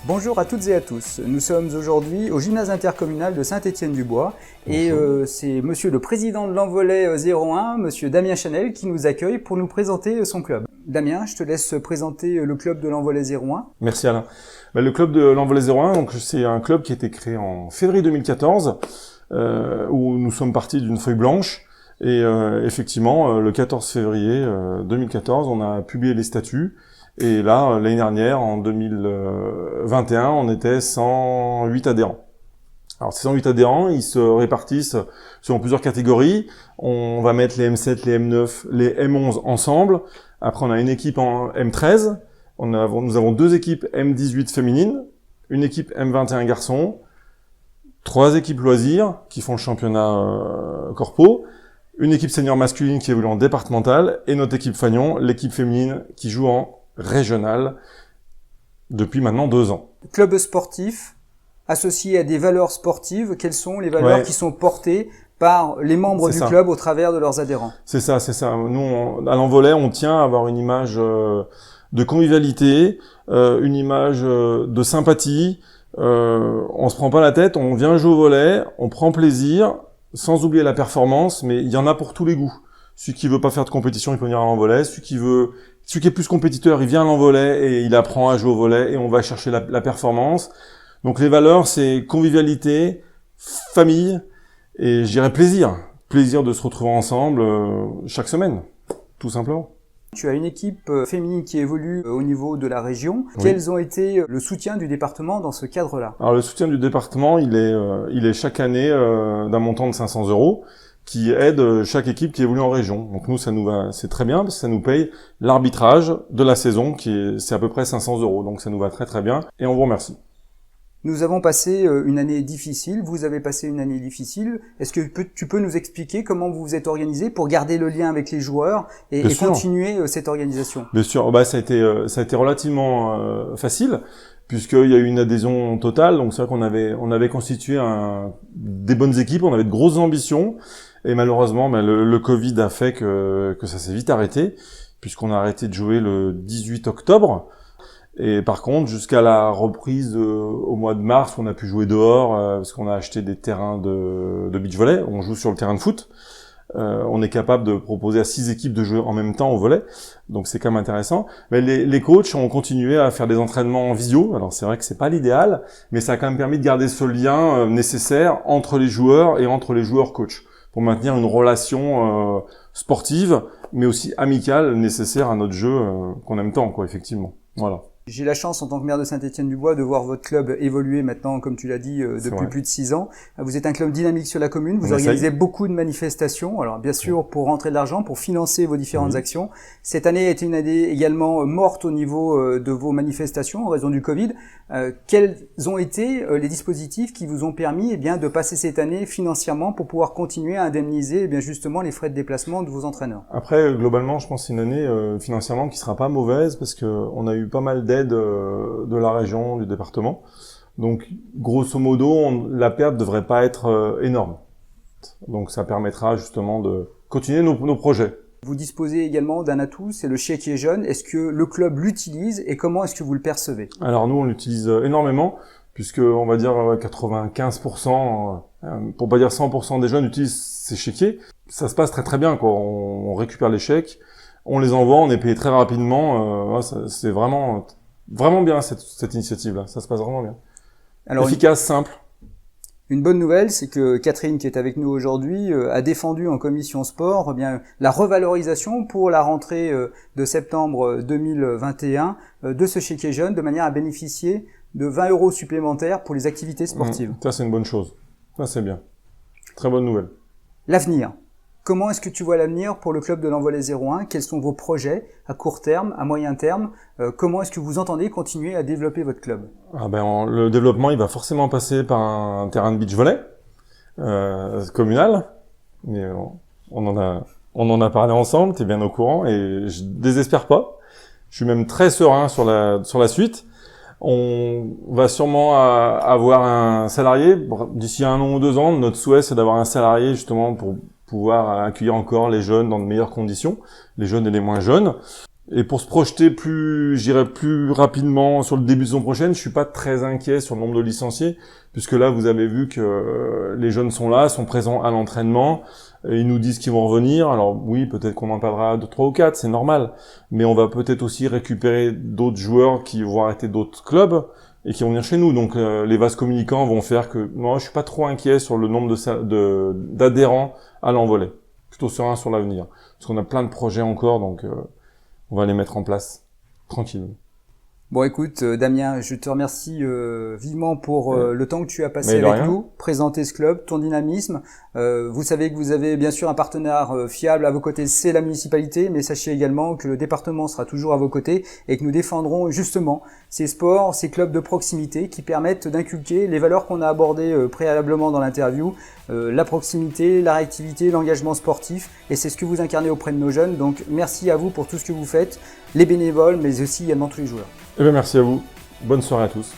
Bonjour à toutes et à tous, nous sommes aujourd'hui au gymnase intercommunal de Saint-Étienne-du-Bois et c'est monsieur le président de l'Envolais 01, monsieur Damien Chanel qui nous accueille pour nous présenter son club. Damien, je te laisse présenter le club de l'Envolais 01. Merci Alain. Le club de l'Envolais 01, donc c'est un club qui a été créé en février 2014 où nous sommes partis d'une feuille blanche et effectivement le 14 février 2014 on a publié les statuts. Et là, l'année dernière, en 2021, on était 108 adhérents. Alors, ces 108 adhérents, ils se répartissent selon plusieurs catégories. On va mettre les M7, les M9, les M11 ensemble. Après, on a une équipe en M13. Nous avons deux équipes M18 féminines, une équipe M21 garçons, 3 équipes loisirs qui font le championnat corpo, une équipe senior masculine qui évolue en départemental et notre équipe Fagnon, l'équipe féminine qui joue en régional depuis maintenant 2 ans. Club sportif associé à des valeurs sportives, quelles sont les valeurs qui sont portées par les membres du club au travers de leurs adhérents? C'est ça. Nous, à l'Envolais, on tient à avoir une image de convivialité, une image de sympathie. On se prend pas la tête, on vient jouer au volley, on prend plaisir, sans oublier la performance, mais il y en a pour tous les goûts. Celui qui veut pas faire de compétition, il peut venir à l'Envolais. Celui qui est plus compétiteur, il vient à l'Envolais et il apprend à jouer au volley et on va chercher la performance. Donc les valeurs, c'est convivialité, famille et je dirais plaisir. Plaisir de se retrouver ensemble chaque semaine, tout simplement. Tu as une équipe féminine qui évolue au niveau de la région. Oui. Quels ont été le soutien du département dans ce cadre-là? Alors le soutien du département, il est chaque année d'un montant de 500 € qui aide chaque équipe qui évolue en région. Donc nous, ça nous va, c'est très bien parce que ça nous paye l'arbitrage de la saison c'est à peu près 500 €. Donc ça nous va très très bien et on vous remercie. Nous avons passé une année difficile, vous avez passé une année difficile. Est-ce que tu peux nous expliquer comment vous vous êtes organisé pour garder le lien avec les joueurs et continuer cette organisation? Bien sûr, ça a été relativement facile puisqu'il y a eu une adhésion totale. Donc c'est vrai qu'on avait constitué des bonnes équipes, on avait de grosses ambitions et malheureusement le Covid a fait que ça s'est vite arrêté puisqu'on a arrêté de jouer le 18 octobre. Et par contre, jusqu'à la reprise au mois de mars, on a pu jouer dehors parce qu'on a acheté des terrains de beach volley. On joue sur le terrain de foot. On est capable de proposer à 6 équipes de jouer en même temps au volley. Donc c'est quand même intéressant. Mais les coachs ont continué à faire des entraînements en visio. Alors c'est vrai que c'est pas l'idéal, mais ça a quand même permis de garder ce lien nécessaire entre les joueurs et entre les joueurs coachs pour maintenir une relation sportive, mais aussi amicale nécessaire à notre jeu qu'on aime tant, effectivement. Voilà. J'ai la chance, en tant que maire de Saint-Étienne-du-Bois, de voir votre club évoluer maintenant, comme tu l'as dit, depuis plus de 6 ans. Vous êtes un club dynamique sur la commune, vous organisez beaucoup de manifestations. Alors, bien sûr, pour rentrer de l'argent, pour financer vos différentes actions. Cette année a été une année également morte au niveau de vos manifestations, en raison du Covid. Quels ont été les dispositifs qui vous ont permis, de passer cette année financièrement pour pouvoir continuer à indemniser, justement, les frais de déplacement de vos entraîneurs? Après, globalement, je pense que c'est une année financièrement qui sera pas mauvaise parce que on a eu pas mal d'aide de la région, du département. Donc, grosso modo, la perte devrait pas être énorme. Donc, ça permettra justement de continuer nos projets. Vous disposez également d'un atout, c'est le chéquier jeune. Est-ce que le club l'utilise et comment est-ce que vous le percevez? Alors, nous, on l'utilise énormément puisque, on va dire, 95%, pour pas dire 100% des jeunes utilisent ces chéquiers. Ça se passe très très bien, On récupère les chèques, on les envoie, on est payé très rapidement. C'est vraiment bien cette initiative-là, ça se passe vraiment bien. Alors, efficace, simple. Une bonne nouvelle, c'est que Catherine, qui est avec nous aujourd'hui, a défendu en commission sport la revalorisation pour la rentrée de septembre 2021 de ce chéquier jeune, de manière à bénéficier de 20 € supplémentaires pour les activités sportives. Ça, c'est une bonne chose. Ça, c'est bien. Très bonne nouvelle. L'avenir. Comment est-ce que tu vois l'avenir pour le club de l'Envolais 01? Quels sont vos projets à court terme, à moyen terme? Comment est-ce que vous entendez continuer à développer votre club? Le développement, il va forcément passer par un terrain de beach volley communal. Mais on en a parlé ensemble, tu es bien au courant, et je désespère pas. Je suis même très serein sur la suite. On va sûrement avoir un salarié d'ici 1 an ou 2 ans. Notre souhait, c'est d'avoir un salarié justement pour pouvoir accueillir encore les jeunes dans de meilleures conditions, les jeunes et les moins jeunes. Et pour se projeter plus rapidement sur le début de saison prochaine, je suis pas très inquiet sur le nombre de licenciés, puisque là, vous avez vu que les jeunes sont là, sont présents à l'entraînement, et ils nous disent qu'ils vont revenir. Alors oui, peut-être qu'on en perdra 2, 3 ou 4, c'est normal, mais on va peut-être aussi récupérer d'autres joueurs qui vont arrêter d'autres clubs et qui vont venir chez nous. Donc les vases communicants vont faire que moi, je suis pas trop inquiet sur le nombre d'adhérents à l'Envolée. Plutôt serein sur l'avenir, parce qu'on a plein de projets encore, donc on va les mettre en place tranquillement. Bon, écoute, Damien, je te remercie vivement pour le temps que tu as passé avec nous, présenter ce club, ton dynamisme. Vous savez que vous avez bien sûr un partenaire fiable à vos côtés, c'est la municipalité, mais sachez également que le département sera toujours à vos côtés et que nous défendrons justement ces sports, ces clubs de proximité qui permettent d'inculquer les valeurs qu'on a abordées préalablement dans l'interview, la proximité, la réactivité, l'engagement sportif, et c'est ce que vous incarnez auprès de nos jeunes. Donc merci à vous pour tout ce que vous faites, les bénévoles, mais aussi également tous les joueurs. Eh bien, merci à vous. Bonne soirée à tous.